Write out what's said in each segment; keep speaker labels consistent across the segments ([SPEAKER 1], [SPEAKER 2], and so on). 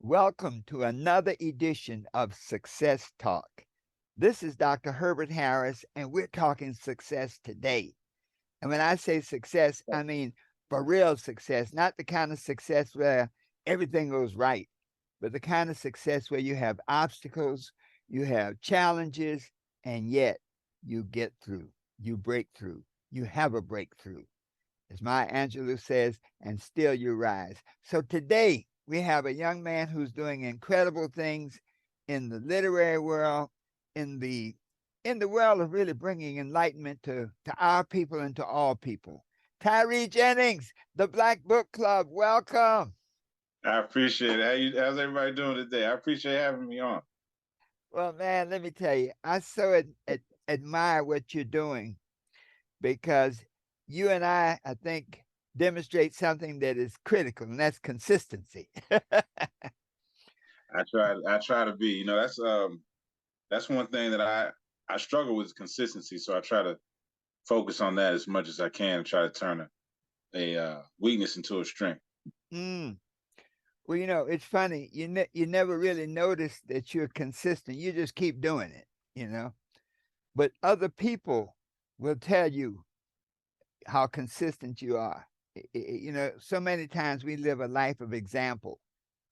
[SPEAKER 1] Welcome to another edition of Success Talk. This is Dr. Herbert Harris, and we're talking success today. And when I say success, I mean for real success, not the kind of success where everything goes right, but the kind of success where you have obstacles, you have challenges, and yet you get through, you break through, you have a breakthrough. As Maya Angelou says, and still you rise. So today we have a young man who's doing incredible things in the literary world, in the world of really bringing enlightenment to our people and to all people. Tyree Jennings, the Black Book Club, welcome.
[SPEAKER 2] I appreciate it. How's everybody doing today? I appreciate having me on.
[SPEAKER 1] Well, man, let me tell you, I so admire what you're doing because you and I think, demonstrate something that is critical, and that's consistency.
[SPEAKER 2] I try to be. That's one thing that I struggle with is consistency. So I try to focus on that as much as I can and try to turn a weakness into a strength.
[SPEAKER 1] Mm. Well, it's funny. You never really notice that you're consistent. You just keep doing it. But other people will tell you how consistent you are. So many times we live a life of example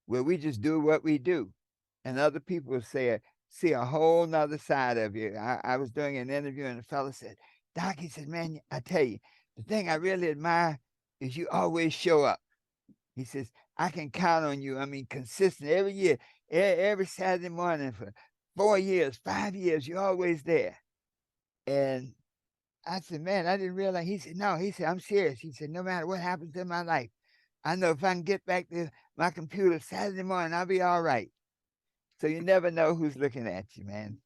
[SPEAKER 1] where we just do what we do, and other people see a whole nother side of you. I was doing an interview, and a fellow said, "Doc," he said, "man, I tell you, the thing I really admire is you always show up." He says, "I can count on you. I mean, consistent every year, every Saturday morning for 4 years, 5 years, you're always there." And I said, "Man, I didn't realize." He said, "No," he said, "I'm serious." He said, "No matter what happens in my life, I know if I can get back to my computer Saturday morning, I'll be all right." So you never know who's looking at you, man.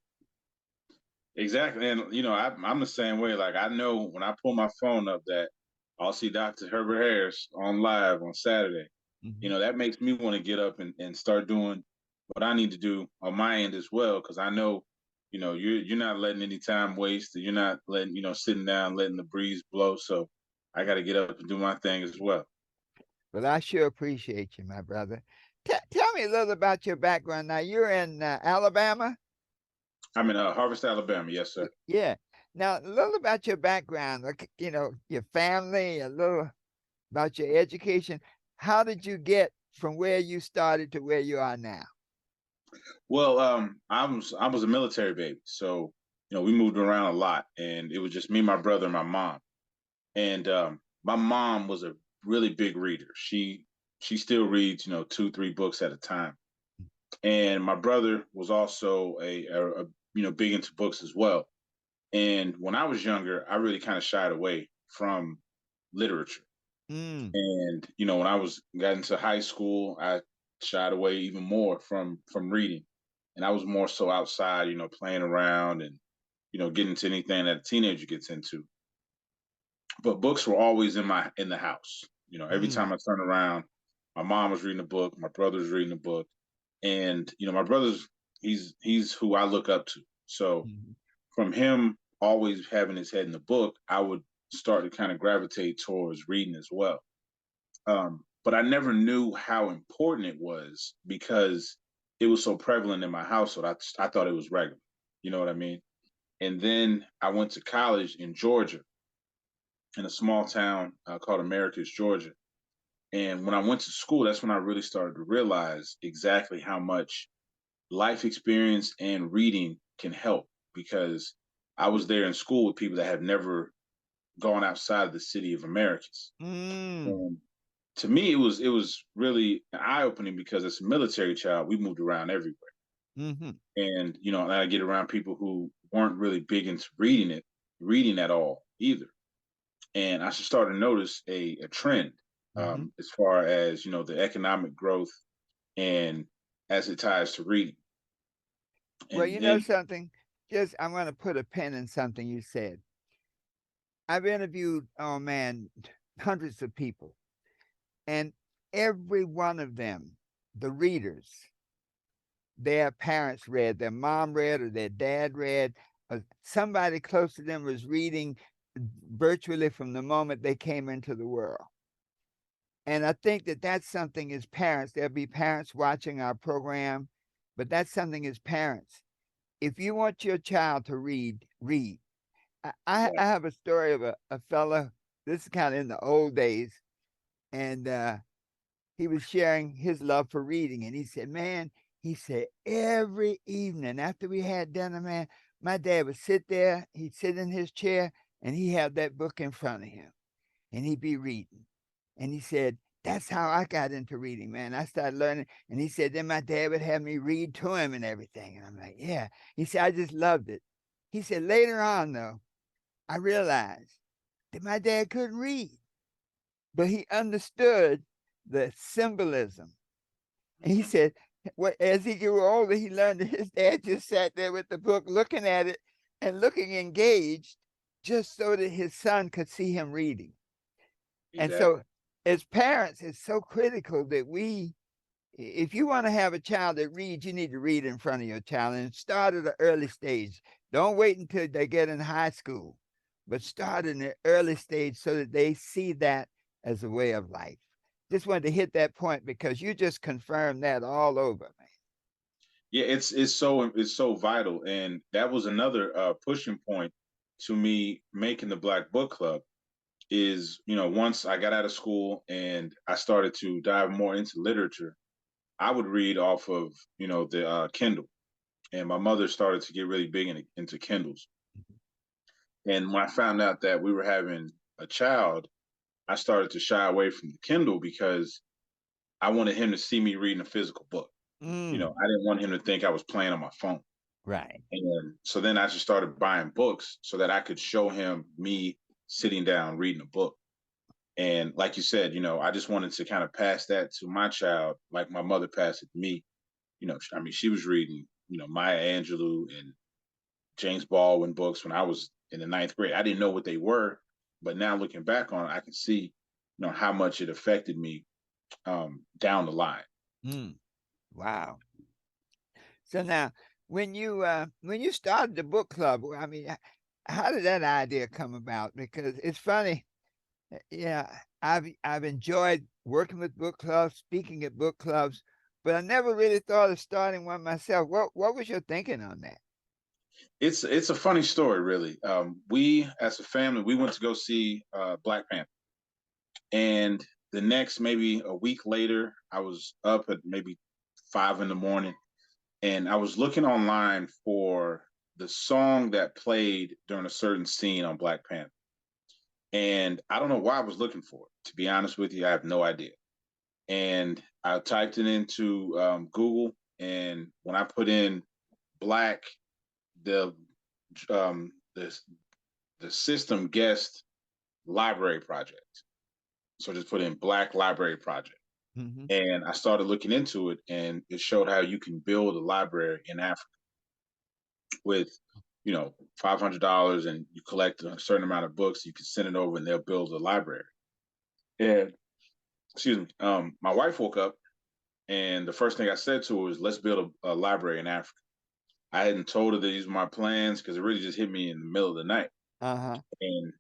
[SPEAKER 2] Exactly. And I'm the same way. Like I know when I pull my phone up that I'll see Dr. Herbert Harris on live on Saturday.
[SPEAKER 1] Mhm.
[SPEAKER 2] That makes me want to get up and start doing what I need to do on my end as well. Cause I know, you're not letting any time waste. You're not letting, sitting down, letting the breeze blow. So I got to get up and do my thing as well.
[SPEAKER 1] Well, I sure appreciate you, my brother. Tell me a little about your background. Now, you're in Alabama?
[SPEAKER 2] I'm in Harvest, Alabama. Yes, sir.
[SPEAKER 1] Yeah. Now, a little about your background, like, your family, a little about your education. How did you get from where you started to where you are now?
[SPEAKER 2] Well, I was a military baby, so we moved around a lot, and it was just me, my brother, and my mom. And my mom was a really big reader. She still reads, 2, 3 books at a time. And my brother was also a big into books as well. And when I was younger, I really kind of shied away from literature.
[SPEAKER 1] Mm.
[SPEAKER 2] And when I was got into high school, I shied away even more from reading, and I was more so outside, playing around and getting into anything that a teenager gets into. But books were always in the house. Every
[SPEAKER 1] Mm.
[SPEAKER 2] time I turn around, my mom was reading a book, my brother's reading a book, and my brother's he's who I look up to. So
[SPEAKER 1] Mhm.
[SPEAKER 2] from him always having his head in the book, I would start to kind of gravitate towards reading as well. But I never knew how important it was because it was so prevalent in my household. I thought it was regular. You know what I mean? And then I went to college in Georgia, in a small town called Americus, Georgia. And when I went to school, that's when I really started to realize exactly how much life experience and reading can help because I was there in school with people that have never gone outside of the city of Americus.
[SPEAKER 1] Mm.
[SPEAKER 2] And to me, it was really eye opening because as a military child, we moved around everywhere,
[SPEAKER 1] Mhm.
[SPEAKER 2] and and I get around people who weren't really big into reading at all either, and I should start to notice a trend
[SPEAKER 1] Mhm.
[SPEAKER 2] as far as the economic growth and as it ties to reading,
[SPEAKER 1] Well,
[SPEAKER 2] and
[SPEAKER 1] you know
[SPEAKER 2] then
[SPEAKER 1] something? Just I'm going to put a pin in something you said. I've interviewed, oh man, hundreds of people, and every one of them, the readers, their parents read, their mom read, or their dad read, or somebody close to them was reading virtually from the moment they came into the world. And I think that that's something as parents, there'll be parents watching our program, but that's something as parents. If you want your child to read, read. I
[SPEAKER 2] Right.
[SPEAKER 1] have a story of a fellow, this is kind of in the old days, and he was sharing his love for reading. And he said, man, he said, every evening after we had dinner, man, my dad would sit there, he'd sit in his chair, and he had that book in front of him, and he'd be reading. And he said, that's how I got into reading, man. I started learning. And he said, then my dad would have me read to him and everything. And I'm like, yeah. He said, I just loved it. He said, later on, though, I realized that my dad couldn't read, but he understood the symbolism. And he
[SPEAKER 2] Mm-hmm.
[SPEAKER 1] said, as he grew older, he learned that his dad just sat there with the book, looking at it and looking engaged, just so that his son could see him reading. And so,
[SPEAKER 2] Exactly.
[SPEAKER 1] as parents, it's so critical that if you want to have a child that reads, you need to read in front of your child and start at an early stage. Don't wait until they get in high school, but start in the early stage so that they see that as a way of life. Just wanted to hit that point because you just confirmed that all over, man.
[SPEAKER 2] Yeah, it's so vital, and that was another pushing point to me making the Black Book Club. Is once I got out of school and I started to dive more into literature, I would read off of the Kindle, and my mother started to get really big into Kindles. And when I found out that we were having a child, I started to shy away from the Kindle because I wanted him to see me reading a physical book.
[SPEAKER 1] Mm,
[SPEAKER 2] I didn't want him to think I was playing on my phone.
[SPEAKER 1] right.
[SPEAKER 2] And so then I just started buying books so that I could show him me sitting down reading a book. And like you said, I just wanted to kind of pass that to my child, like my mother passed it to me. I mean, she was reading, Maya Angelou and James Baldwin books when I was in the ninth grade. I didn't know what they were, but now looking back on it, I can see, how much it affected me down the line.
[SPEAKER 1] Mm, wow. So now, when you started the book club, I mean, how did that idea come about? Because it's funny. Yeah, I've enjoyed working with book clubs, speaking at book clubs, but I never really thought of starting one myself. What was your thinking on that?
[SPEAKER 2] It's a funny story, really. We as a family, we went to go see Black Panther, and the next maybe a week later, I was up at maybe 5 in the morning, and I was looking online for the song that played during a certain scene on Black Panther. And I don't know why I was looking for it. To be honest with you, I have no idea. And I typed it into Google, and when I put in Black, the um, the the system guessed library project. So just put in Black Library Project,
[SPEAKER 1] Hmm.
[SPEAKER 2] and I started looking into it, and it showed how you can build a library in Africa with $500, and you collect a certain amount of books. You can send it over, and they'll build a library. And excuse me, my wife woke up, and the first thing I said to her was, "Let's build a library in Africa." I hadn't told her that these were my plans because it really just hit me in the middle of the night.
[SPEAKER 1] Uh-huh.
[SPEAKER 2] And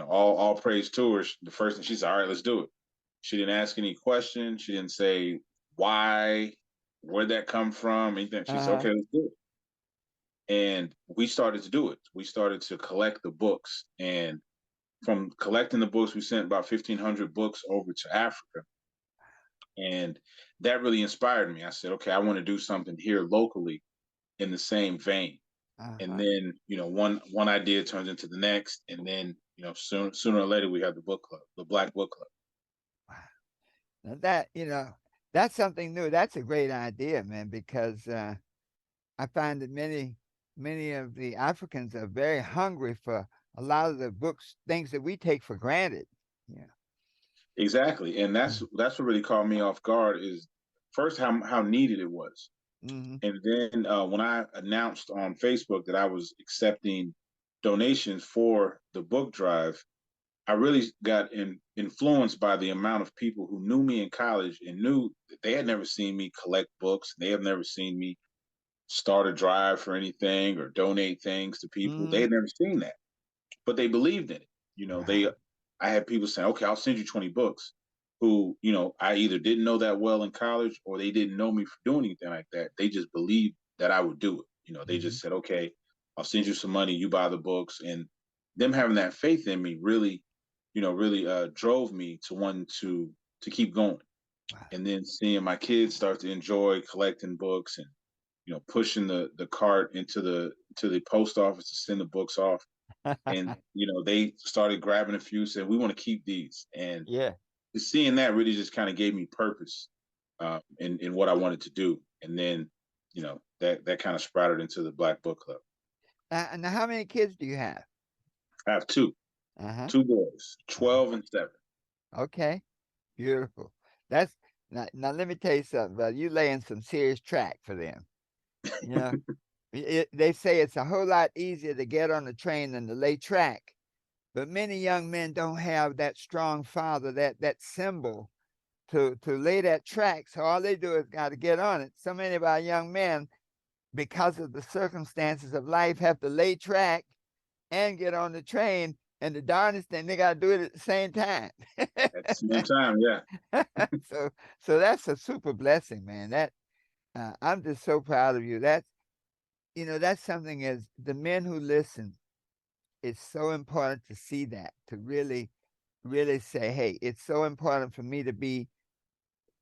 [SPEAKER 2] all praise to her. The first thing she said, "All right, let's do it." She didn't ask any questions. She didn't say why, where'd that come from, anything. She said,
[SPEAKER 1] Uh-huh.
[SPEAKER 2] "Okay, let's do it." And we started to do it. We started to collect the books, and from collecting the books, we sent about 1,500 books over to Africa, and that really inspired me. I said, "Okay, I want to do something here locally in the same vein." And
[SPEAKER 1] Uh-huh.
[SPEAKER 2] then one idea turns into the next, and then sooner or later we have the book club, the Black Book Club.
[SPEAKER 1] Wow. Now that's something new. That's a great idea, man, because I find that many of the Africans are very hungry for a lot of the books, things that we take for granted. Yeah.
[SPEAKER 2] Exactly, and that's what really caught me off guard is first how needed it was,
[SPEAKER 1] Mm-hmm.
[SPEAKER 2] and then when I announced on Facebook that I was accepting donations for the book drive, I really got influenced by the amount of people who knew me in college and knew that they had never seen me collect books. They have never seen me start a drive for anything or donate things to people. They
[SPEAKER 1] Mm-hmm.
[SPEAKER 2] had never seen that, but they believed in it.
[SPEAKER 1] Right.
[SPEAKER 2] I had people saying, "Okay, I'll send you 20 books." who, I either didn't know that well in college or they didn't know me for doing anything like that. They just believed that I would do it. They
[SPEAKER 1] Mm-hmm.
[SPEAKER 2] just said, okay, I'll send you some money, you buy the books. And them having that faith in me really, really drove me to want to keep going.
[SPEAKER 1] Wow.
[SPEAKER 2] And then seeing my kids start to enjoy collecting books and, pushing the cart into the post office to send the books off. And, they started grabbing a few, said, we want to keep these. And
[SPEAKER 1] Yeah.
[SPEAKER 2] just seeing that really just kind of gave me purpose in what I wanted to do. And then, that kind of sprouted into the Black Book Club.
[SPEAKER 1] And how many kids do you have?
[SPEAKER 2] I have two,
[SPEAKER 1] Uh-huh.
[SPEAKER 2] two boys,
[SPEAKER 1] Uh-huh.
[SPEAKER 2] 12 and 7.
[SPEAKER 1] Okay. Beautiful. That's now let me tell you something, brother. You laying some serious track for them. You know, they say it's a whole lot easier to get on the train than to lay track. But many young men don't have that strong father, that symbol to lay that track. So all they do is got to get on it. So many of our young men, because of the circumstances of life, have to lay track and get on the train. And the darndest thing, they got to do it at the same time.
[SPEAKER 2] At the same time, yeah.
[SPEAKER 1] so, so that's a super blessing, man. That I'm just so proud of you. That's something as the men who listen. It's so important to see that, to really, really say, hey, it's so important for me to be.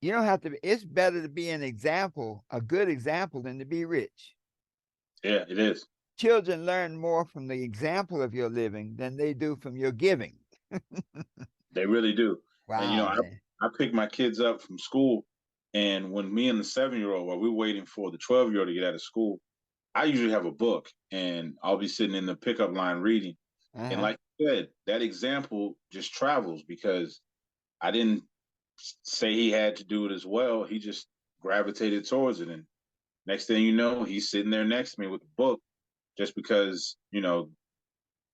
[SPEAKER 1] You don't have to be. It's better to be an example, a good example, than to be rich.
[SPEAKER 2] Yeah, it is.
[SPEAKER 1] Children learn more from the example of your living than they do from your giving.
[SPEAKER 2] They really do. And
[SPEAKER 1] Wow, man.
[SPEAKER 2] I pick my kids up from school, and when me and the 7-year-old, while we're waiting for the 12-year-old to get out of school, I usually have a book, and I'll be sitting in the pickup line reading. And
[SPEAKER 1] Uh-huh.
[SPEAKER 2] like you said, that example just travels because I didn't say he had to do it as well. He just gravitated towards it, and next thing you know, he's sitting there next to me with the book, just because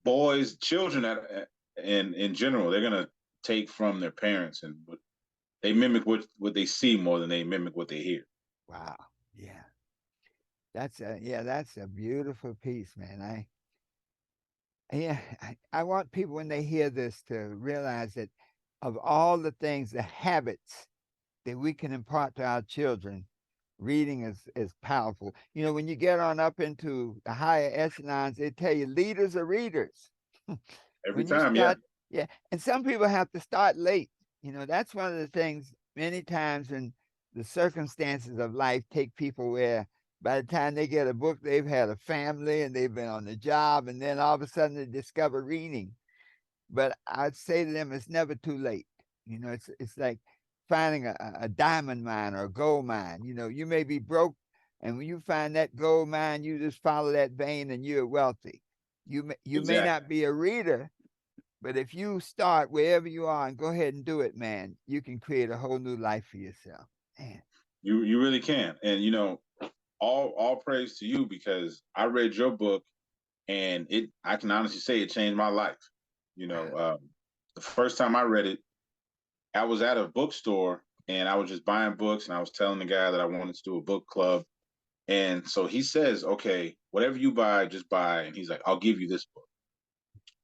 [SPEAKER 2] boys, children, and in general, they're gonna take from their parents, and they mimic what they see more than they mimic what they hear.
[SPEAKER 1] Wow. Yeah. That's a beautiful piece, man. I want people when they hear this to realize that of all the things, the habits that we can impart to our children, reading is powerful. When you get on up into the higher echelons, they tell you leaders are readers.
[SPEAKER 2] Every
[SPEAKER 1] When you
[SPEAKER 2] time, yeah.
[SPEAKER 1] start, yeah, and some people have to start late. That's one of the things many times when the circumstances of life take people where by the time they get a book, they've had a family and they've been on the job, and then all of a sudden they discover reading. But I'd say to them, it's never too late. It's like finding a diamond mine or a gold mine. You may be broke, and when you find that gold mine, you just follow that vein, and you're wealthy. You may
[SPEAKER 2] Exactly.
[SPEAKER 1] not be a reader, but if you start wherever you are and go ahead and do it, man, you can create a whole new life for yourself. Man.
[SPEAKER 2] You really can. And all praise to you, because I read your book, and I can honestly say it changed my life. The first time I read it, I was at a bookstore and I was just buying books, and I was telling the guy that I wanted to do a book club. And so he says, okay, whatever you buy, just buy. And he's like, I'll give you this book.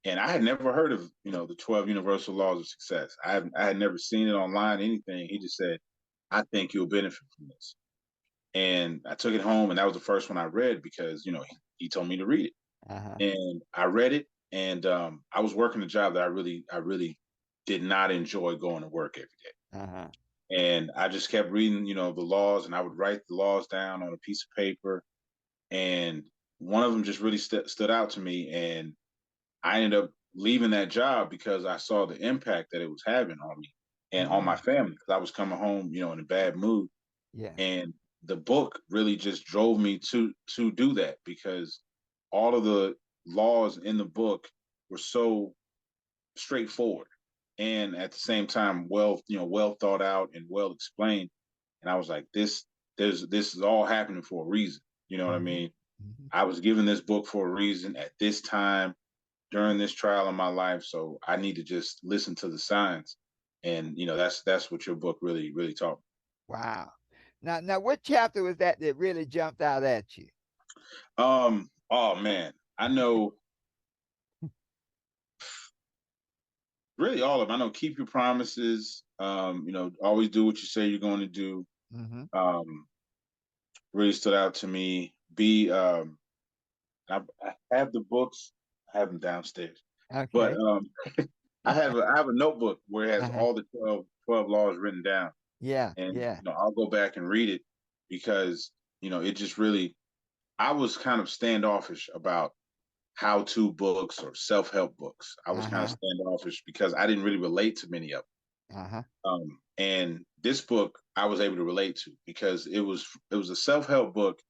[SPEAKER 2] And I had never heard of, the 12 Universal Laws of Success. I had never seen it online, anything. He just said, I think you'll benefit from this. And I took it home, and that was the first one I read because, he told me to read it.
[SPEAKER 1] Uh-huh.
[SPEAKER 2] And I read it, and I was working a job that I really did not enjoy going to work every day.
[SPEAKER 1] Uh-huh.
[SPEAKER 2] And I just kept reading, the laws, and I would write the laws down on a piece of paper. And one of them just really stood out to me. And I ended up leaving that job because I saw the impact that it was having on me and on my
[SPEAKER 1] Mm.
[SPEAKER 2] family. Because I was coming home, in a bad mood.
[SPEAKER 1] Yeah.
[SPEAKER 2] And the book really just drove me to do that, because all of the laws in the book were so straightforward, and at the same time well thought out and well explained. And I was like, this is all happening for a reason. You know what I
[SPEAKER 1] Mm-hmm.
[SPEAKER 2] mean?
[SPEAKER 1] Mm-hmm.
[SPEAKER 2] I was given this book for a reason at this time during this trial in my life, so I need to just listen to the signs. And that's what your book really taught me.
[SPEAKER 1] Wow. Now, what chapter was that really jumped out at you?
[SPEAKER 2] Oh man, I know really all of them. I know keep your promises. Always do what you say you're going to do.
[SPEAKER 1] Mm-hmm.
[SPEAKER 2] Um, really stood out to me. Be I have the books. I have them downstairs, but
[SPEAKER 1] Okay.
[SPEAKER 2] I have a notebook where it has
[SPEAKER 1] Uh-huh.
[SPEAKER 2] all the 12 laws written down,
[SPEAKER 1] Yeah,
[SPEAKER 2] and
[SPEAKER 1] yeah.
[SPEAKER 2] I'll go back and read it because it just really. I was kind of standoffish about how-to books or self-help books. I was kind of
[SPEAKER 1] Uh-huh.
[SPEAKER 2] standoffish because I didn't really relate to many of
[SPEAKER 1] Uh-huh.
[SPEAKER 2] them. And this book I was able to relate to because it was a self-help book,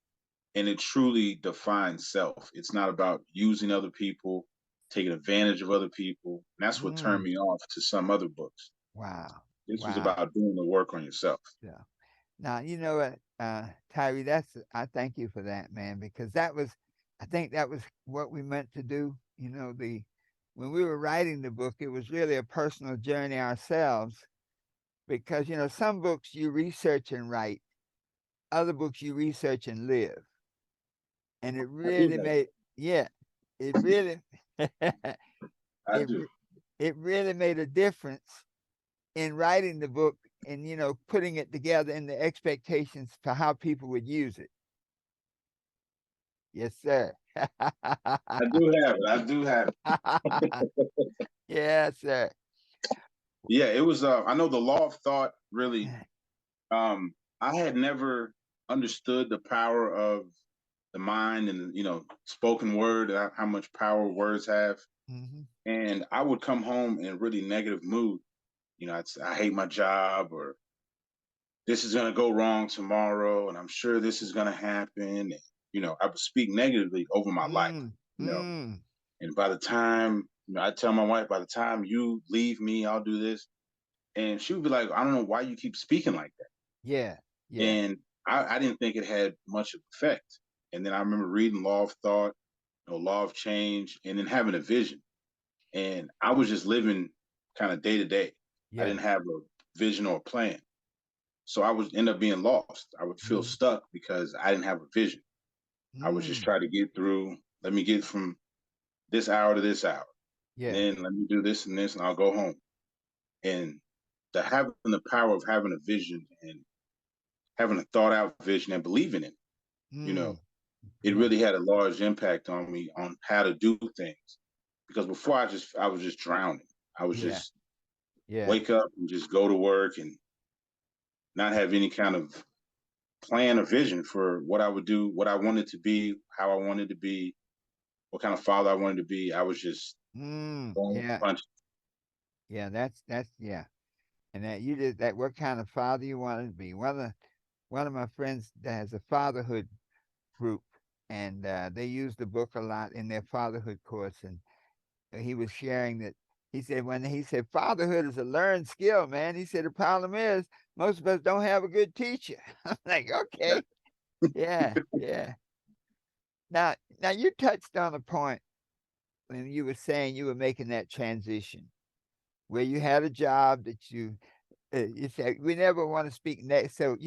[SPEAKER 2] and it truly defines self. It's not about using other people, taking advantage of other people. And that's what turned
[SPEAKER 1] Mm.
[SPEAKER 2] me off to some other books.
[SPEAKER 1] Wow.
[SPEAKER 2] This was
[SPEAKER 1] Wow.
[SPEAKER 2] about doing the work on yourself.
[SPEAKER 1] Yeah. Now, you know what, Tyree, I thank you for that, man, because I think that was what we meant to do. When we were writing the book, it was really a personal journey ourselves because, some books you research and write, other books you research and live. And it
[SPEAKER 2] I do
[SPEAKER 1] really
[SPEAKER 2] that.
[SPEAKER 1] made, yeah, it really,
[SPEAKER 2] I
[SPEAKER 1] it,
[SPEAKER 2] do.
[SPEAKER 1] it really made a difference in writing the book and putting it together in the expectations for how people would use it. Yes, sir.
[SPEAKER 2] I do have it. I do have it.
[SPEAKER 1] Yes, sir.
[SPEAKER 2] Yeah, it was I know the law of thought really I had never understood the power of the mind and spoken word, how much power words have.
[SPEAKER 1] Hmm.
[SPEAKER 2] And I would come home in a really negative mood. I'd say, I hate my job, or this is going to go wrong tomorrow, and I'm sure this is going to happen. And, I would speak negatively over my life,
[SPEAKER 1] Mm,
[SPEAKER 2] you know.
[SPEAKER 1] mm.
[SPEAKER 2] And by the time, I tell my wife, by the time you leave me, I'll do this. And she would be like, I don't know why you keep speaking like that.
[SPEAKER 1] Yeah, yeah.
[SPEAKER 2] And I didn't think it had much effect. And then I remember reading Law of Thought, Law of Change, and then having a vision. And I was just living kind of day to day. I
[SPEAKER 1] Yes.
[SPEAKER 2] didn't have a vision or a plan. So I would end up being lost. I would feel
[SPEAKER 1] Mm,
[SPEAKER 2] stuck because I didn't have a vision. I was just
[SPEAKER 1] mm.
[SPEAKER 2] trying to get through. Let me get from this hour to this hour. And
[SPEAKER 1] Yes.
[SPEAKER 2] then let me do this and this, and I'll go home. And having the power of having a vision and having a thought out vision and believing in it, you know,
[SPEAKER 1] Mm.
[SPEAKER 2] it
[SPEAKER 1] Yeah,
[SPEAKER 2] really had a large impact on me on how to do things. Because before I was just drowning. I was
[SPEAKER 1] yeah,
[SPEAKER 2] just
[SPEAKER 1] yeah.
[SPEAKER 2] wake up and just go to work and not have any kind of plan or vision for what I would do, what I wanted to be, how I wanted to be, what kind of father I wanted to be. I was just going with the
[SPEAKER 1] Yeah,
[SPEAKER 2] punches.
[SPEAKER 1] yeah. That's yeah. And that you did that. What kind of father you wanted to be? One of my friends that has a fatherhood group, and they use the book a lot in their fatherhood course. And he was sharing that he said fatherhood is a learned skill, man. He said the problem is most of us don't have a good teacher. I'm like,
[SPEAKER 2] Yeah.
[SPEAKER 1] okay, yeah, yeah. Now you touched on a point when you were saying you were making that transition where you had a job that you said we never want to speak so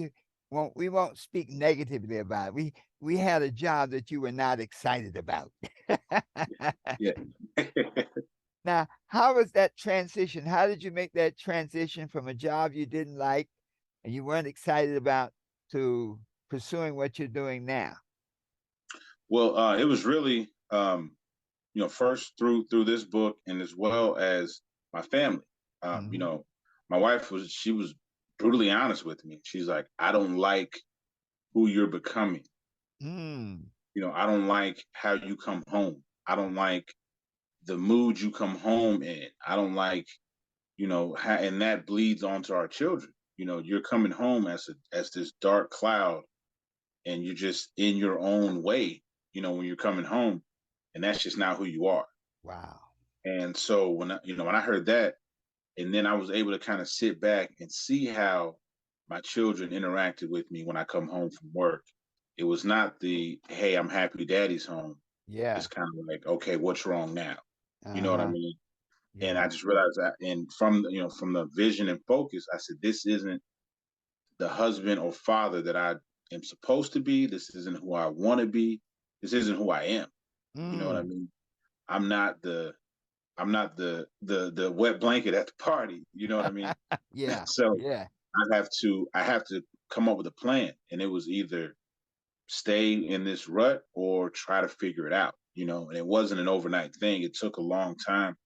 [SPEAKER 1] we won't speak negatively about it. We had a job that you were not excited about.
[SPEAKER 2] Yeah.
[SPEAKER 1] Now, how was that transition? How did you make that transition from a job you didn't like and you weren't excited about to pursuing what you're doing now?
[SPEAKER 2] Well, it was really, first through this book and as well as my family.
[SPEAKER 1] Hmm.
[SPEAKER 2] My wife was brutally honest with me. She's like, I don't like who you're becoming.
[SPEAKER 1] Mm,
[SPEAKER 2] I don't like how you come home. I don't like the mood you come home in. I don't like, and that bleeds onto our children. You're coming home as this dark cloud, and you're just in your own way. When you're coming home, and that's just not who you are.
[SPEAKER 1] wow.
[SPEAKER 2] And so when I heard that, and then I was able to kind of sit back and see how my children interacted with me when I come home from work. It was not the hey, I'm happy daddy's home.
[SPEAKER 1] Yeah.
[SPEAKER 2] It's kind of like, okay, what's wrong now? You know what I
[SPEAKER 1] Uh-huh.
[SPEAKER 2] mean? And
[SPEAKER 1] Yeah.
[SPEAKER 2] I just realized that, and from the vision and focus, I said, this isn't the husband or father that I am supposed to be. This isn't who I want to be. This isn't who I am. You know what I
[SPEAKER 1] Mm,
[SPEAKER 2] mean? I'm not the wet blanket at the party. You know what I mean?
[SPEAKER 1] Yeah.
[SPEAKER 2] So
[SPEAKER 1] Yeah.
[SPEAKER 2] I have to come up with a plan, and it was either stay in this rut or try to figure it out. And it wasn't an overnight thing. It took a long time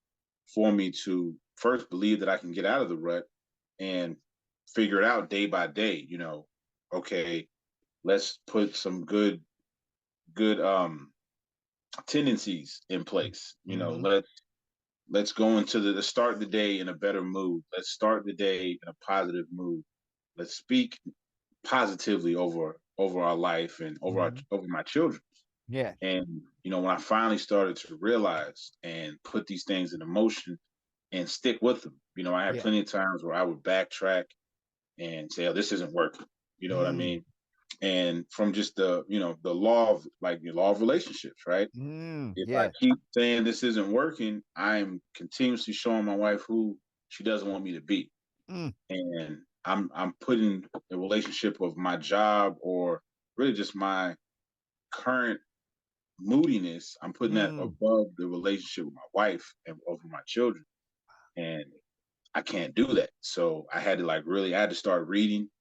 [SPEAKER 2] for me to first believe that I can get out of the rut and figure it out day by day. Okay, let's put some good tendencies in place.
[SPEAKER 1] Mm-hmm.
[SPEAKER 2] Let's go into the let's start the day in a better mood. Let's start the day in a positive mood. Let's speak positively over our life and
[SPEAKER 1] Mm-hmm.
[SPEAKER 2] over my children.
[SPEAKER 1] Yeah.
[SPEAKER 2] And when I finally started to realize and put these things in motion and stick with them, I had
[SPEAKER 1] Yeah.
[SPEAKER 2] plenty of times where I would backtrack and say, "Oh, this isn't working." You know what I
[SPEAKER 1] Mm.
[SPEAKER 2] mean? And from just the law of the law of relationships, right?
[SPEAKER 1] Mm.
[SPEAKER 2] If I
[SPEAKER 1] Yes.
[SPEAKER 2] keep saying this isn't working, I'm continuously showing my wife who she doesn't want me to be,
[SPEAKER 1] Mm.
[SPEAKER 2] and I'm putting the relationship of my job or really just my current moodiness. I'm putting that
[SPEAKER 1] Mm.
[SPEAKER 2] above the relationship with my wife and over my children, and I can't do that. So I had to I had to start reading,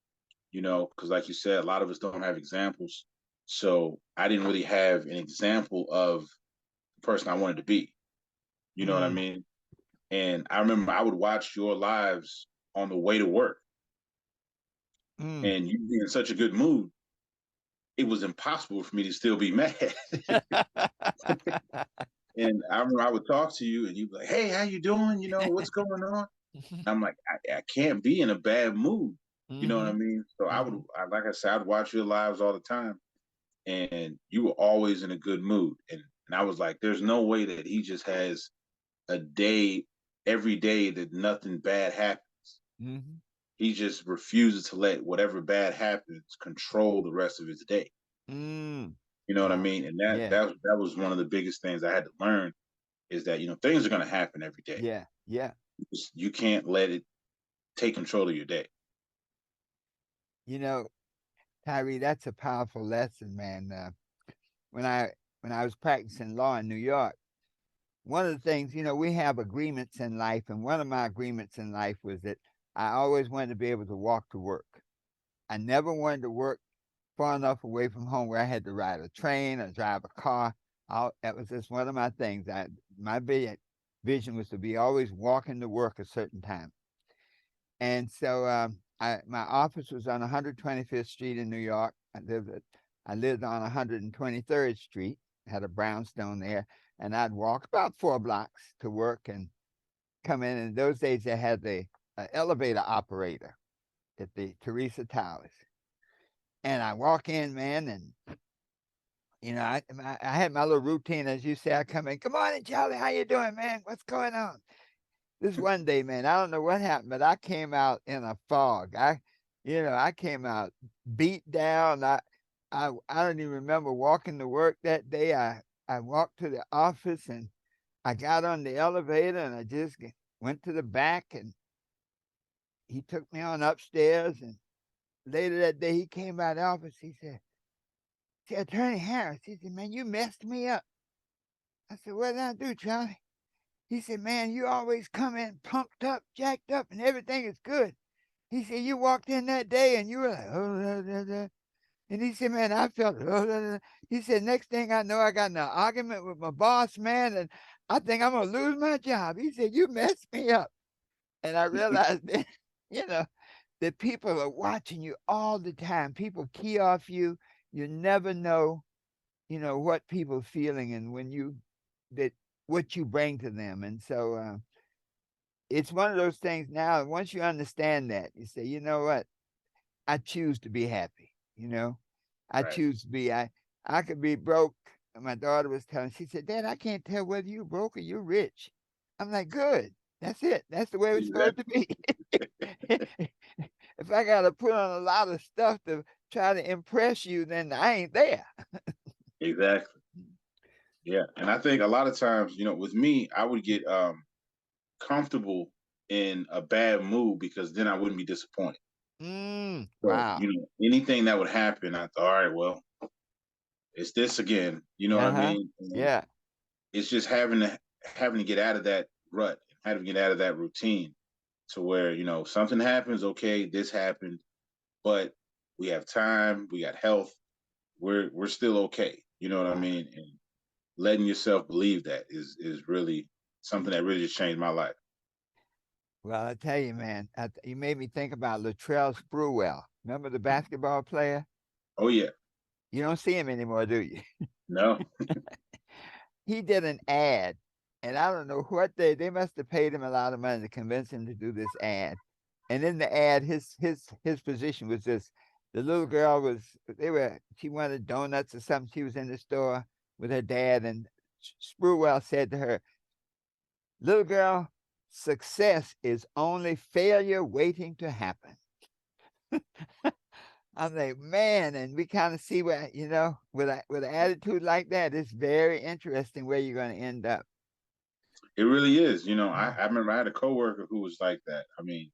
[SPEAKER 2] because like you said, a lot of us don't have examples. So I didn't really have an example of the person I wanted to be. You know what I
[SPEAKER 1] Mm.
[SPEAKER 2] mean? And I remember I would watch your lives on the way to work,
[SPEAKER 1] Mm.
[SPEAKER 2] and you be in such a good mood, it was impossible for me to still be mad. And I remember I would talk to you, and you'd be like, "Hey, how you doing? What's going on?" I'm like, I can't be in a bad mood. You know what I
[SPEAKER 1] Mm-hmm.
[SPEAKER 2] mean? So
[SPEAKER 1] Mm-hmm.
[SPEAKER 2] like I said, I'd watch your lives all the time, and you were always in a good mood. And I was like, there's no way that he just has a day every day that nothing bad happens.
[SPEAKER 1] Mm-hmm.
[SPEAKER 2] He just refuses to let whatever bad happens control the rest of his day.
[SPEAKER 1] Mm.
[SPEAKER 2] You know what I
[SPEAKER 1] Wow.
[SPEAKER 2] mean? And that
[SPEAKER 1] Yeah.
[SPEAKER 2] that that was one of the biggest things I had to learn is that things are going to happen every day.
[SPEAKER 1] Yeah. Yeah.
[SPEAKER 2] You can't let it take control of your day.
[SPEAKER 1] You know, Tyree, that's a powerful lesson, man. When I when I was practicing law in New York, one of the things, we have agreements in life, and one of my agreements in life was that I always wanted to be able to walk to work. I never wanted to work far enough away from home where I had to ride a train or drive a car. That was just one of my things. My vision was to be always walking to work a certain time. And so my office was on 125th Street in New York. I lived on 123rd Street, had a brownstone there, and I'd walk about 4 blocks to work and come in. In those days, they had the elevator operator at the Teresa Towers. And I walk in, man, and I had my little routine, as you say. I come in, good morning, Charlie. How you doing, man? What's going on? This one day, man, I don't know what happened, but I came out in a fog. I came out beat down. I don't even remember walking to work that day. I walked to the office and I got on the elevator and I just went to the back and he took me on upstairs. And later that day, he came by the office. He said, Attorney Harris, he said, man, you messed me up. I said, what did I do, Charlie? He said, man, you always come in pumped up, jacked up, and everything is good. He said, you walked in that day and you were like, oh, da, da, da. And he said, man, I felt it. Oh, da, da. He said, next thing I know, I got in an argument with my boss, man, and I think I'm going to lose my job. He said, you messed me up. And I realized that, you know, that people are watching you all the time. People key off you. You never know, what people are feeling and that what you bring to them. And so it's one of those things now. Once you understand that, you say, you know what? I choose to be happy. I
[SPEAKER 2] Right.
[SPEAKER 1] choose to be. I could be broke. My daughter was telling. She said, "Dad, I can't tell whether you're broke or you're rich." I'm like, "Good. That's it. That's the way it's supposed to
[SPEAKER 2] Exactly.
[SPEAKER 1] be." If I got to put on a lot of stuff to try to impress you, then I ain't there.
[SPEAKER 2] Exactly. Yeah. And I think a lot of times, with me, I would get comfortable in a bad mood because then I wouldn't be disappointed. So,
[SPEAKER 1] Wow.
[SPEAKER 2] anything that would happen, I thought, all right, well, it's this again. You know what
[SPEAKER 1] Uh
[SPEAKER 2] I
[SPEAKER 1] huh.
[SPEAKER 2] mean? And
[SPEAKER 1] Yeah.
[SPEAKER 2] it's just having to get out of that rut, how to get out of that routine to where, something happens, okay, this happened, but we have time, we got health, we're still okay. You know what I
[SPEAKER 1] Wow.
[SPEAKER 2] mean? And letting yourself believe that is really something that really just changed my life.
[SPEAKER 1] Well, I tell you, man, you made me think about Latrell Sprewell. Remember the basketball player?
[SPEAKER 2] Oh yeah.
[SPEAKER 1] You don't see him anymore, do you?
[SPEAKER 2] No.
[SPEAKER 1] He did an ad, and I don't know what they must have paid him a lot of money to convince him to do this ad. And in the ad, his position was this: the little girl was she wanted donuts or something. She was in the store with her dad, and Sprewell said to her, "Little girl, success is only failure waiting to happen." I'm like, man, and we kind of see where, with an attitude like that, it's very interesting where you're going to end up.
[SPEAKER 2] It really is. I remember I had a coworker who was like that. I mean,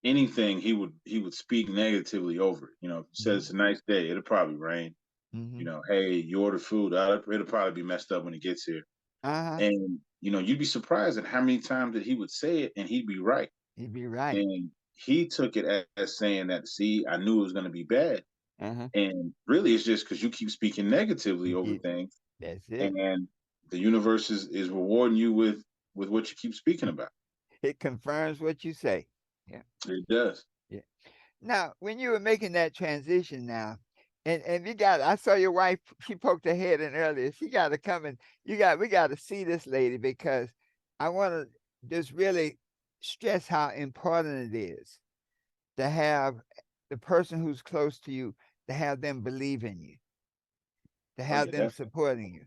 [SPEAKER 2] anything he would speak negatively over it. If he said
[SPEAKER 1] Mm-hmm.
[SPEAKER 2] it's a nice day, it'll probably rain.
[SPEAKER 1] Mm-hmm.
[SPEAKER 2] Hey, you order food, it'll probably be messed up when it gets here.
[SPEAKER 1] Uh-huh.
[SPEAKER 2] And you'd be surprised at how many times that he would say it and he'd be right.
[SPEAKER 1] You'd be right.
[SPEAKER 2] And he took it as saying that, see, I knew it was going to be bad.
[SPEAKER 1] Uh-huh.
[SPEAKER 2] And really, it's just because you keep speaking negatively
[SPEAKER 1] You
[SPEAKER 2] over
[SPEAKER 1] keep,
[SPEAKER 2] things,
[SPEAKER 1] that's it.
[SPEAKER 2] and the universe is rewarding you with what you keep speaking about.
[SPEAKER 1] It confirms what you say. Yeah.
[SPEAKER 2] It does.
[SPEAKER 1] Yeah. Now, when you were making that transition now, and I saw your wife, she poked her head in earlier. She got to come and we got to see this lady because I want to just really stress how important it is to have the person who's close to you, to have them believe in you, to
[SPEAKER 2] Oh
[SPEAKER 1] have
[SPEAKER 2] yeah,
[SPEAKER 1] them
[SPEAKER 2] definitely,
[SPEAKER 1] supporting you.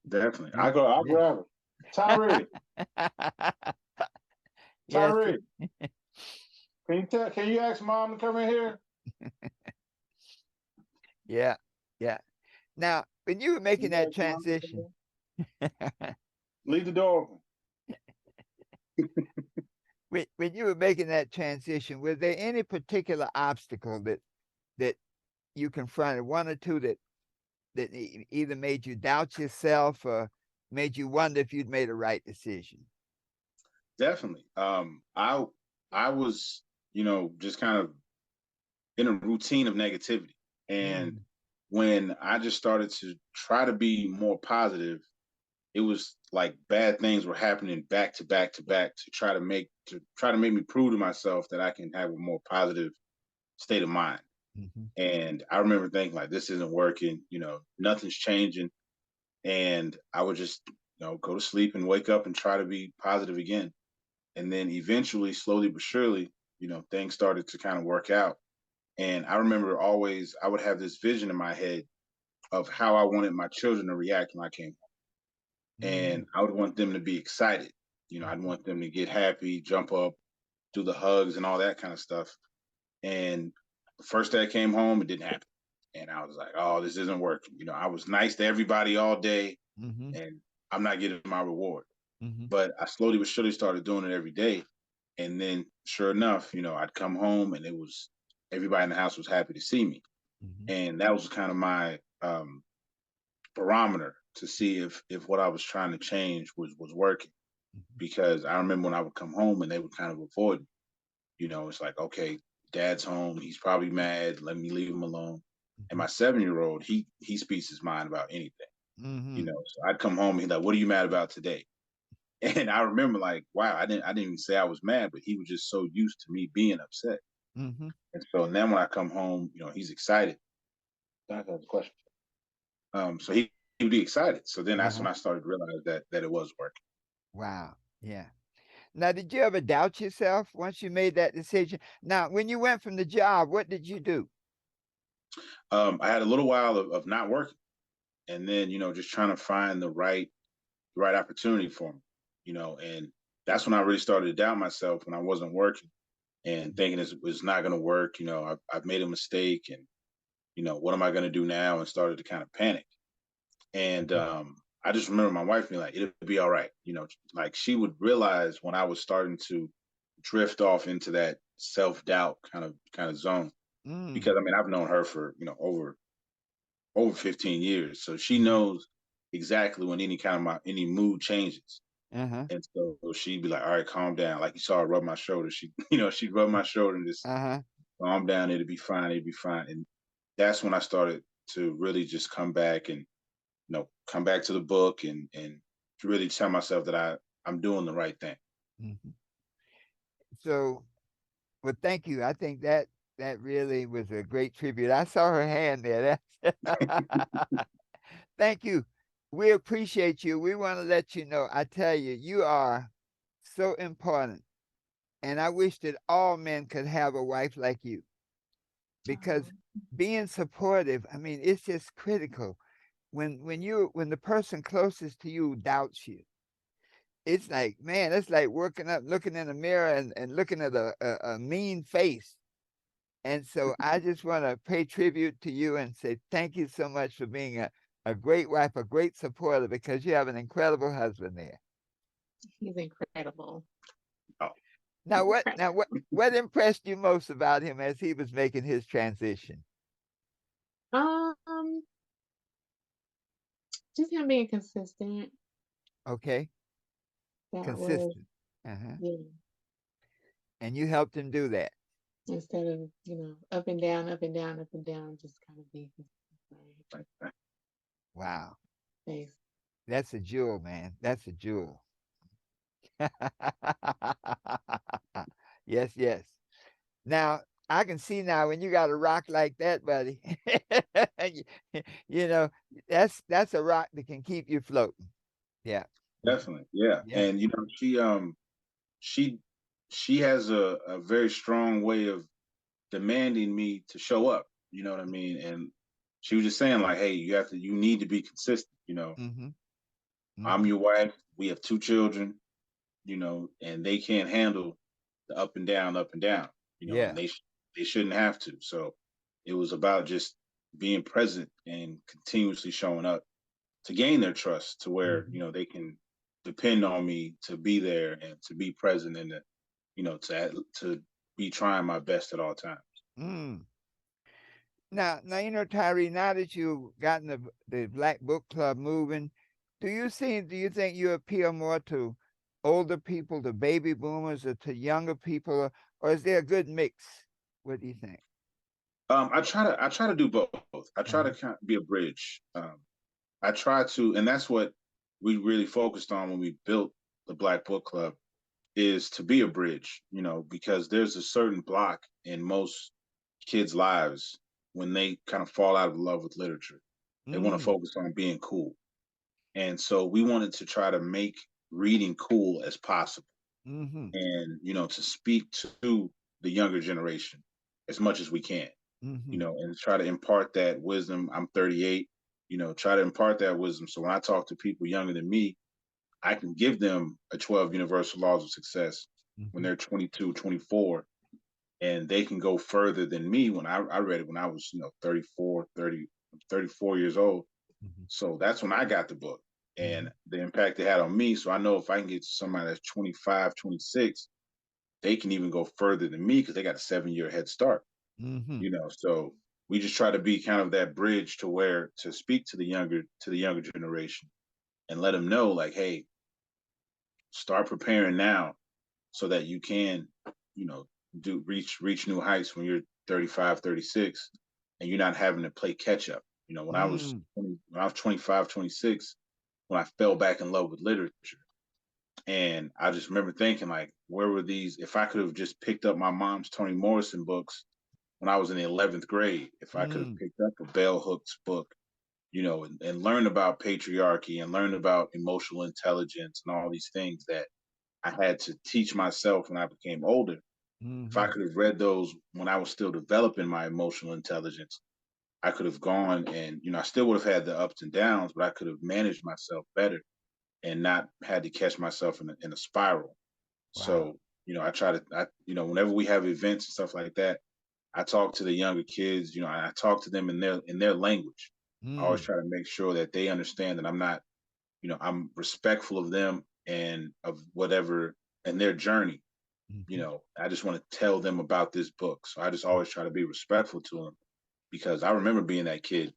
[SPEAKER 2] definitely.
[SPEAKER 1] Yeah.
[SPEAKER 2] I'll
[SPEAKER 1] Yeah.
[SPEAKER 2] grab her. Tyree,
[SPEAKER 1] Yes.
[SPEAKER 2] Tyree, can you ask mom to come in here?
[SPEAKER 1] Yeah. Yeah. Now, when you were
[SPEAKER 2] Can
[SPEAKER 1] making
[SPEAKER 2] you
[SPEAKER 1] that
[SPEAKER 2] ask mom to come
[SPEAKER 1] transition,
[SPEAKER 2] in? Leave the door open.
[SPEAKER 1] when you were making that transition, was there any particular obstacle that you confronted, one or two that either made you doubt yourself or made you wonder if you'd made a right decision?
[SPEAKER 2] Definitely. I was, just kind of in a routine of negativity. And
[SPEAKER 1] Mm,
[SPEAKER 2] when I just started to try to be more positive, it was like bad things were happening back to back to back to try to make me prove to myself that I can have a more positive state of mind.
[SPEAKER 1] mm-hmm,
[SPEAKER 2] And I remember thinking like this isn't working, nothing's changing. And I would just, go to sleep and wake up and try to be positive again. And then eventually, slowly but surely, things started to kind of work out. And I remember always I would have this vision in my head of how I wanted my children to react when I came home.
[SPEAKER 1] mm-hmm,
[SPEAKER 2] And I would want them to be excited. I'd
[SPEAKER 1] mm-hmm,
[SPEAKER 2] want them to get happy, jump up, do the hugs and all that kind of stuff. And the first day I came home, it didn't happen. And I was like, oh, this isn't working. I was nice to everybody all day
[SPEAKER 1] mm-hmm,
[SPEAKER 2] and I'm not getting my reward.
[SPEAKER 1] mm-hmm,
[SPEAKER 2] But I slowly but surely started doing it every day. And then sure enough, I'd come home and it was everybody in the house was happy to see me.
[SPEAKER 1] mm-hmm,
[SPEAKER 2] And that was kind of my barometer to see if what I was trying to change was working.
[SPEAKER 1] mm-hmm,
[SPEAKER 2] Because I remember when I would come home and they would kind of avoid me. It's like, okay, dad's home, he's probably mad, let me leave him alone. And
[SPEAKER 1] mm-hmm,
[SPEAKER 2] my 7-year-old, he speaks his mind about anything.
[SPEAKER 1] mm-hmm,
[SPEAKER 2] So I'd come home and he's like, what are you mad about today? And I remember like, wow, I didn't even say I was mad, but he was just so used to me being upset.
[SPEAKER 1] mm-hmm.
[SPEAKER 2] And so now when I come home, he's excited. That was a question. So he would be excited. So then that's
[SPEAKER 1] Uh-huh.
[SPEAKER 2] when I started to realize that it was working.
[SPEAKER 1] Wow. Yeah. Now, did you ever doubt yourself once you made that decision? Now, when you went from the job, what did you do?
[SPEAKER 2] I had a little while of not working, and then just trying to find the right opportunity for me. And that's when I really started to doubt myself when I wasn't working and thinking it's not going to work. I've made a mistake, and what am I going to do now? And started to kind of panic. And
[SPEAKER 1] Mhm.
[SPEAKER 2] I just remember my wife being like, "It'll be all right." Like she would realize when I was starting to drift off into that self doubt kind of zone.
[SPEAKER 1] Mm,
[SPEAKER 2] Because I mean, I've known her for over 15 years, so she
[SPEAKER 1] mhm,
[SPEAKER 2] knows exactly when any mood changes.
[SPEAKER 1] Uh-huh.
[SPEAKER 2] And so she'd be like, all right, calm down. Like you saw her rub my shoulder. She, she'd rub my shoulder and just
[SPEAKER 1] Uh-huh.
[SPEAKER 2] calm down. It'll be fine. It'll be fine. And that's when I started to really just come back and, come back to the book and really tell myself that I'm doing the right thing.
[SPEAKER 1] Hmm. So, well, thank you. I think that really was a great tribute. I saw her hand there. Thank you. We appreciate you. We want to let you know. I tell you, you are so important. And I wish that all men could have a wife like you because
[SPEAKER 3] Oh,
[SPEAKER 1] being supportive, I mean, it's just critical. When the person closest to you doubts you, it's like, man, it's like working up, looking in the mirror and looking at a mean face. And so I just want to pay tribute to you and say thank you so much for being a great wife, a great supporter, because you have an incredible husband there.
[SPEAKER 3] he's incredible.
[SPEAKER 2] Oh,
[SPEAKER 1] What impressed you most about him as he was making his transition?
[SPEAKER 3] Um, just him being consistent.
[SPEAKER 1] Okay,
[SPEAKER 3] That was,
[SPEAKER 1] consistent. Uh-huh.
[SPEAKER 3] yeah.
[SPEAKER 1] And you helped him do that.
[SPEAKER 3] Instead of, up and down, up and down, up and down, just kind of be consistent.
[SPEAKER 2] right.
[SPEAKER 1] Wow.
[SPEAKER 3] Right.
[SPEAKER 1] That's a jewel, man. That's a jewel. Yes, yes. Now I can see now when you got a rock like that, buddy. you you know, that's a rock that can keep you floating. Yeah. Mhm.
[SPEAKER 2] Definitely. Yeah.
[SPEAKER 1] Yeah.
[SPEAKER 2] And, she, she has a very strong way of demanding me to show up. You know what I mean? And she was just saying like, hey, you need to be consistent.
[SPEAKER 1] Mm-hmm.
[SPEAKER 2] I'm
[SPEAKER 1] Mm-hmm.
[SPEAKER 2] your wife. We have two children, and they can't handle the up and down, and
[SPEAKER 1] Yeah.
[SPEAKER 2] they shouldn't have to. So it was about just being present and continuously showing up to gain their trust to where,
[SPEAKER 1] Mm-hmm.
[SPEAKER 2] they can depend on me to be there and to be present and to be trying my best at all times.
[SPEAKER 1] Mm. Now Tyree. Now that you've gotten the Black Book Club moving, Do you think you appeal more to older people, to baby boomers, or to younger people, or is there a good mix? What do you think?
[SPEAKER 2] I try to do both. I try to
[SPEAKER 1] Uh-huh.
[SPEAKER 2] kind of be a bridge. I try to, and that's what we really focused on when we built the Black Book Club, is to be a bridge, because there's a certain block in most kids' lives when they kind of fall out of love with literature. They want to
[SPEAKER 1] Mm.
[SPEAKER 2] focus on being cool. And so we wanted to try to make reading cool as possible
[SPEAKER 1] Mm-hmm.
[SPEAKER 2] and, to speak to the younger generation as much as we can,
[SPEAKER 1] Mm-hmm.
[SPEAKER 2] and try to impart that wisdom. I'm 38, try to impart that wisdom. So when I talk to people younger than me, I can give them a 12 universal laws of success when
[SPEAKER 1] Mm-hmm.
[SPEAKER 2] they're 22, 24, and they can go further than me when I read it when I was, 34 years old.
[SPEAKER 1] Mm-hmm.
[SPEAKER 2] So that's when I got the book
[SPEAKER 1] Mm-hmm.
[SPEAKER 2] and the impact it had on me. So I know if I can get to somebody that's 25, 26, they can even go further than me because they got a 7-year head start,
[SPEAKER 1] Mm-hmm.
[SPEAKER 2] So we just try to be kind of that bridge to where to speak to the younger generation and let them know like, hey, start preparing now so that you can, you know, do reach new heights when you're 35, 36, and you're not having to play catch up. When I was
[SPEAKER 1] Mm.
[SPEAKER 2] 20, when I was 25, 26, when I fell back in love with literature. And I just remember thinking like, where were these? If I could have just picked up my mom's Toni Morrison books when I was in the 11th grade, if I could have
[SPEAKER 1] Mm.
[SPEAKER 2] picked up a Bell Hooks book, and learned about patriarchy and learned about emotional intelligence and all these things that I had to teach myself when I became older. If I
[SPEAKER 1] Mm-hmm.
[SPEAKER 2] could have read those when I was still developing my emotional intelligence, I could have gone and, I still would have had the ups and downs, but I could have managed myself better and not had to catch myself in a spiral.
[SPEAKER 1] Wow.
[SPEAKER 2] So, I try to, whenever we have events and stuff like that, I talk to the younger kids, I talk to them in their language. I always
[SPEAKER 1] Mm.
[SPEAKER 2] try to make sure that they understand that I'm not, I'm respectful of them and of whatever and their journey.
[SPEAKER 1] Mm-hmm.
[SPEAKER 2] I just want to tell them about this book. So I just always try to be respectful to them because I remember being that kid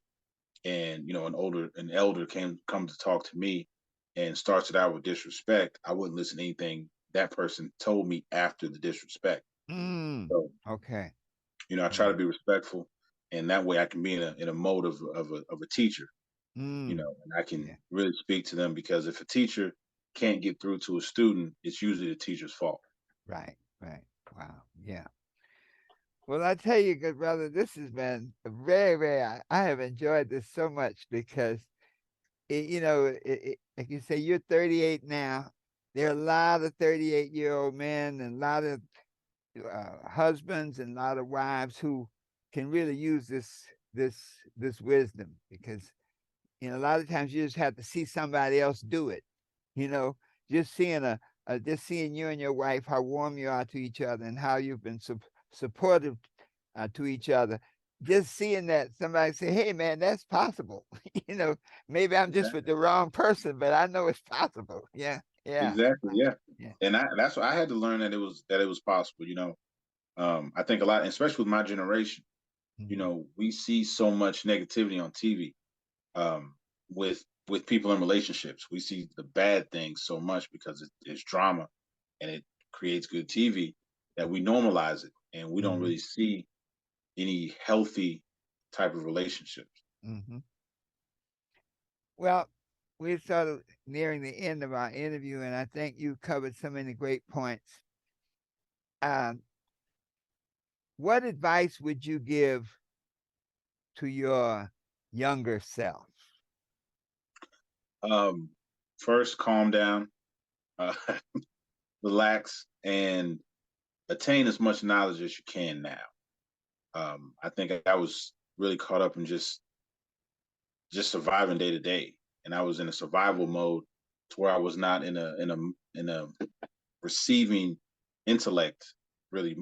[SPEAKER 2] and, an elder come to talk to me and starts it out with disrespect, I wouldn't listen to anything that person told me after the disrespect. So,
[SPEAKER 1] Okay.
[SPEAKER 2] I try to be respectful, and that way I can be in a mode of a teacher,
[SPEAKER 1] Mm.
[SPEAKER 2] and I can
[SPEAKER 1] Yeah.
[SPEAKER 2] really speak to them, because if a teacher can't get through to a student, it's usually the teacher's fault.
[SPEAKER 1] Right. Right. Wow. Yeah. Well, I tell you, good brother, this has been a very, very. I have enjoyed this so much because like you say, you're 38 now. There are a lot of 38-year-old men and a lot of husbands and a lot of wives who can really use this this wisdom because a lot of times you just have to see somebody else do it. You know, just seeing just seeing you and your wife how warm you are to each other and how you've been supportive to each other. Just seeing that somebody say, "Hey, man, that's possible." Maybe I'm just with
[SPEAKER 2] Exactly.
[SPEAKER 1] the wrong person, but I know it's possible. Yeah, yeah,
[SPEAKER 2] Exactly. Yeah.
[SPEAKER 1] yeah.
[SPEAKER 2] And that's what I had to learn, that it was possible. I think a lot, especially with my generation.
[SPEAKER 1] Hmm.
[SPEAKER 2] We see so much negativity on TV, um, with people in relationships. We see the bad things so much because it's drama, and it creates good TV, that we normalize it, and we don't
[SPEAKER 1] Hmm.
[SPEAKER 2] really see any healthy type of relationships.
[SPEAKER 1] Hmm. Well, we're sort of nearing the end of our interview, and I think you covered so many great points. Um, what advice would you give to your younger self?
[SPEAKER 2] Um, First, calm down, uh, relax, and attain as much knowledge as you can now. I think I was really caught up in just surviving day to day, and I was in a survival mode, to where I was not in a receiving intellect, really,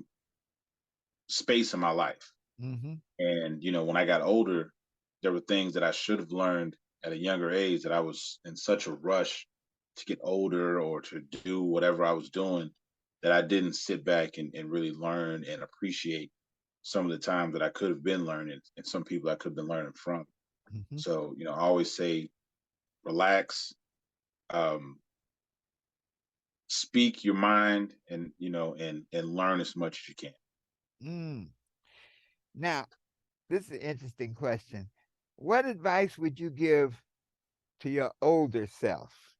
[SPEAKER 2] space in my life.
[SPEAKER 1] Hmm.
[SPEAKER 2] And when I got older, there were things that I should have learned at a younger age, that I was in such a rush to get older or to do whatever I was doing, that I didn't sit back and really learn and appreciate some of the time that I could have been learning, and some people I could have been learning from.
[SPEAKER 1] Hmm.
[SPEAKER 2] So, I always say, relax, um, speak your mind, and learn as much as you can.
[SPEAKER 1] Mm. Now, this is an interesting question. What advice would you give to your older self?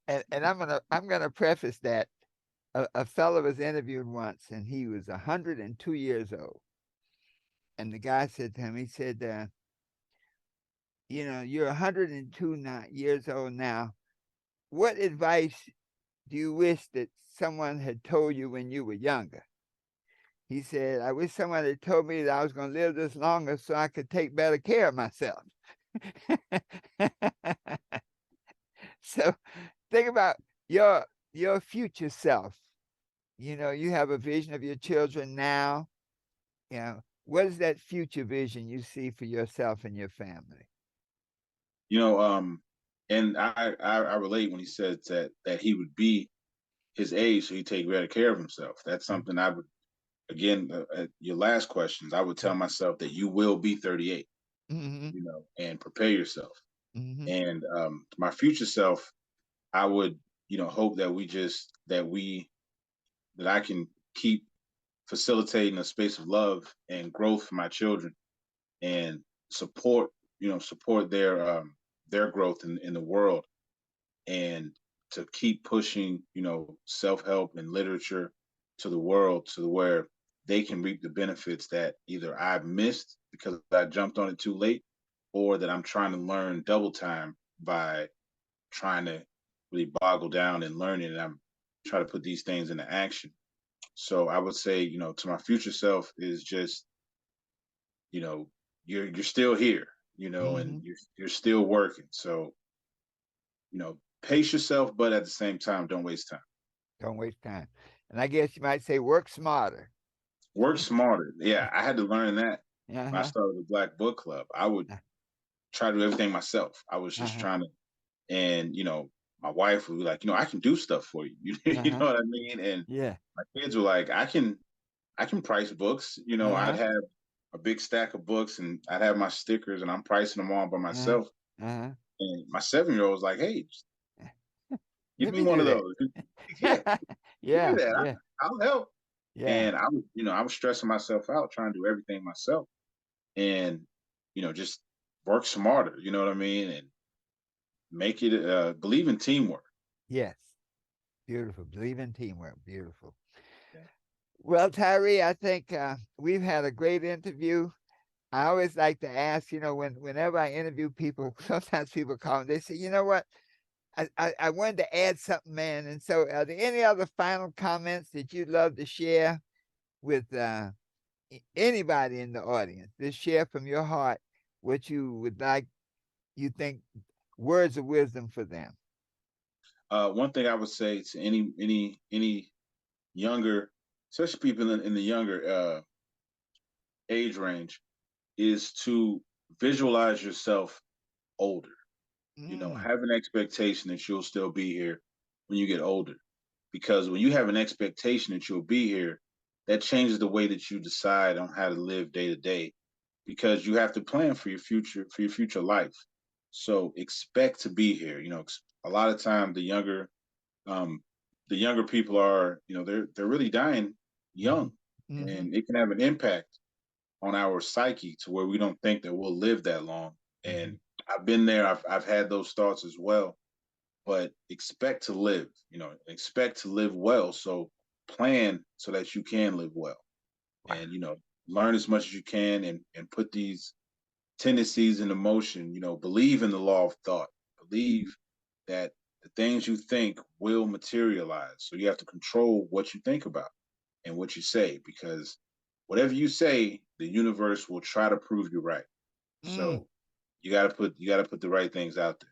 [SPEAKER 1] And I'm gonna preface that a fellow was interviewed once, and he was 102 years old. And the guy said to him, he said, you're 102 years old now. What advice do you wish that someone had told you when you were younger? He said, I wish someone had told me that I was going to live this longer so I could take better care of myself. So think about your your future self. You have a vision of your children now. What is that future vision you see for yourself and your family?
[SPEAKER 2] You know, um, and I relate when he said that he would be his age, so he take better care of himself. That's something I would, again, at your last questions, I would tell myself that you will be 38,
[SPEAKER 1] Mm-hmm.
[SPEAKER 2] and prepare yourself.
[SPEAKER 1] Mm-hmm.
[SPEAKER 2] And my future self, I would, hope that I can keep facilitating a space of love and growth for my children, and support, support their growth in the world, and to keep pushing, self-help and literature to the world, to where they can reap the benefits that either I've missed because I jumped on it too late, or that I'm trying to learn double time by trying to really boggle down and learning, and I'm trying to put these things into action. So I would say, to my future self, is just, you know, you're still here, and
[SPEAKER 1] Mm-hmm.
[SPEAKER 2] you're still working. So, pace yourself, but at the same time, don't waste time.
[SPEAKER 1] Don't waste time. And I guess you might say work smarter.
[SPEAKER 2] Work smarter. Yeah, I had to learn that when I
[SPEAKER 1] Uh-huh.
[SPEAKER 2] started the Black Book Club. I would try to do everything myself. I was just
[SPEAKER 1] Uh-huh.
[SPEAKER 2] trying to, and my wife would be like, I can do stuff for you. You
[SPEAKER 1] Uh-huh.
[SPEAKER 2] know what I mean? And
[SPEAKER 1] Yeah.
[SPEAKER 2] my kids were like, I can price books. I'd
[SPEAKER 1] Uh-huh.
[SPEAKER 2] have a big stack of books, and I'd have my stickers, and I'm pricing them all by
[SPEAKER 1] Uh-huh.
[SPEAKER 2] myself.
[SPEAKER 1] Uh-huh.
[SPEAKER 2] And my 7-year old was like, "Hey, Give
[SPEAKER 1] Let
[SPEAKER 2] me
[SPEAKER 1] me
[SPEAKER 2] one
[SPEAKER 1] do
[SPEAKER 2] of
[SPEAKER 1] that.
[SPEAKER 2] those. Yeah, give me
[SPEAKER 1] Yeah,
[SPEAKER 2] that.
[SPEAKER 1] yeah,
[SPEAKER 2] I'll help.
[SPEAKER 1] yeah.
[SPEAKER 2] And I was stressing myself out trying to do everything myself, and just work smarter. You know what I mean? And make it believe in teamwork.
[SPEAKER 1] Yes. Beautiful. Believe in teamwork. Beautiful.
[SPEAKER 2] Yeah.
[SPEAKER 1] Well, Tyree, I think we've had a great interview. I always like to ask, whenever I interview people, sometimes people call and they say, you know what? I wanted to add something, man. And so are there any other final comments that you'd love to share with anybody in the audience? Just share from your heart what you would like, you think words of wisdom for them.
[SPEAKER 2] One thing I would say to any younger, especially people in the younger age range, is to visualize yourself older.
[SPEAKER 1] Mm,
[SPEAKER 2] Have an expectation that you'll still be here when you get older. Because when you have an expectation that you'll be here, that changes the way that you decide on how to live day to day. Because you have to plan for your future life. So expect to be here. A lot of time um, the younger people are, they're really dying young,
[SPEAKER 1] mm-hmm, mm-hmm,
[SPEAKER 2] and it can have an impact on our psyche to where we don't think that we'll live that long.
[SPEAKER 1] mm-hmm.
[SPEAKER 2] And I've been there. I've had those thoughts as well. But expect to live. Expect to live well. So plan so that you can live well,
[SPEAKER 1] Wow.
[SPEAKER 2] and learn as much as you can, and put these tendencies into motion. Believe in the law of thought. Believe that the things you think will materialize. So you have to control what you think about and what you say, because whatever you say, the universe will try to prove you right.
[SPEAKER 1] Mm.
[SPEAKER 2] So you got to put the right things out there.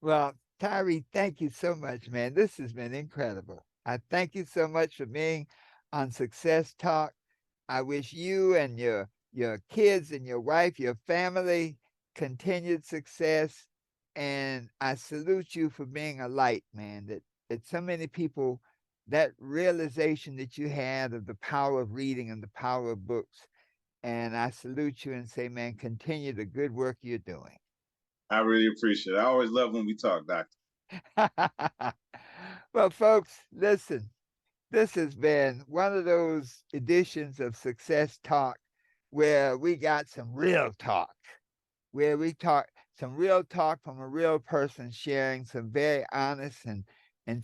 [SPEAKER 1] Well, Tyree, thank you so much, man. This has been incredible. I thank you so much for being on Success Talk. I wish you and your kids and your wife, your family, continued success. And I salute you for being a light, man. That so many people, that realization that you had of the power of reading and the power of books. And I salute you and say, man, continue the good work you're doing.
[SPEAKER 2] I really appreciate it. I always love when we talk, Doctor.
[SPEAKER 1] Well, folks, listen. This has been one of those editions of Success Talk where we got some real talk, where we talk some real talk from a real person sharing some very honest and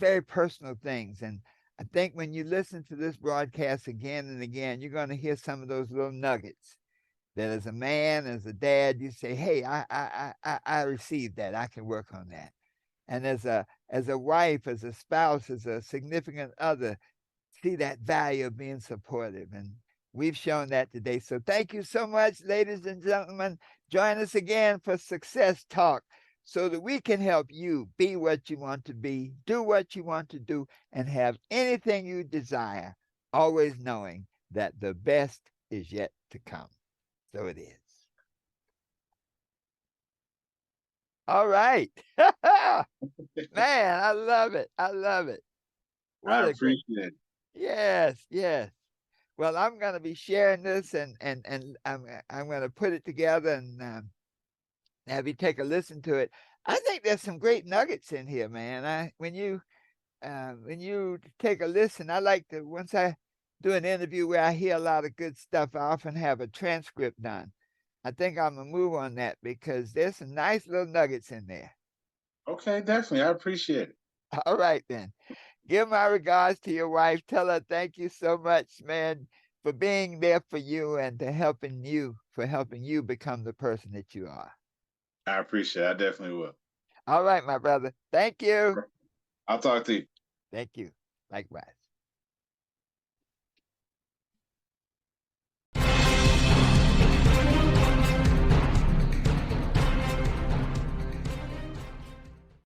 [SPEAKER 1] very personal things. And I think when you listen to this broadcast again and again, you're going to hear some of those little nuggets that as a man, as a dad, you say, hey, I received that. I can work on that. And as a wife, as a spouse, as a significant other, see that value of being supportive. And we've shown that today. So thank you so much, ladies and gentlemen. Join us again for Success Talk so that we can help you be what you want to be, do what you want to do, and have anything you desire, always knowing that the best is yet to come. So it is. All right. Man, I love it. I love it.
[SPEAKER 2] I
[SPEAKER 1] What a great.
[SPEAKER 2] appreciate it.
[SPEAKER 1] Yes, yes. Well, I'm going to be sharing this, and I'm going to put it together and have you take a listen to it. I think there's some great nuggets in here, man. When you take a listen, I like to, once I do an interview where I hear a lot of good stuff, I often have a transcript done. I think I'm gonna move on that because there's some nice little nuggets in there.
[SPEAKER 2] Okay, definitely. I appreciate it.
[SPEAKER 1] All right then. Give my regards to your wife. Tell her thank you so much, man, for being there for you and for helping you become the person that you are.
[SPEAKER 2] I appreciate it. I definitely will.
[SPEAKER 1] All right, my brother. Thank you.
[SPEAKER 2] I'll talk to you.
[SPEAKER 1] Thank you. Likewise.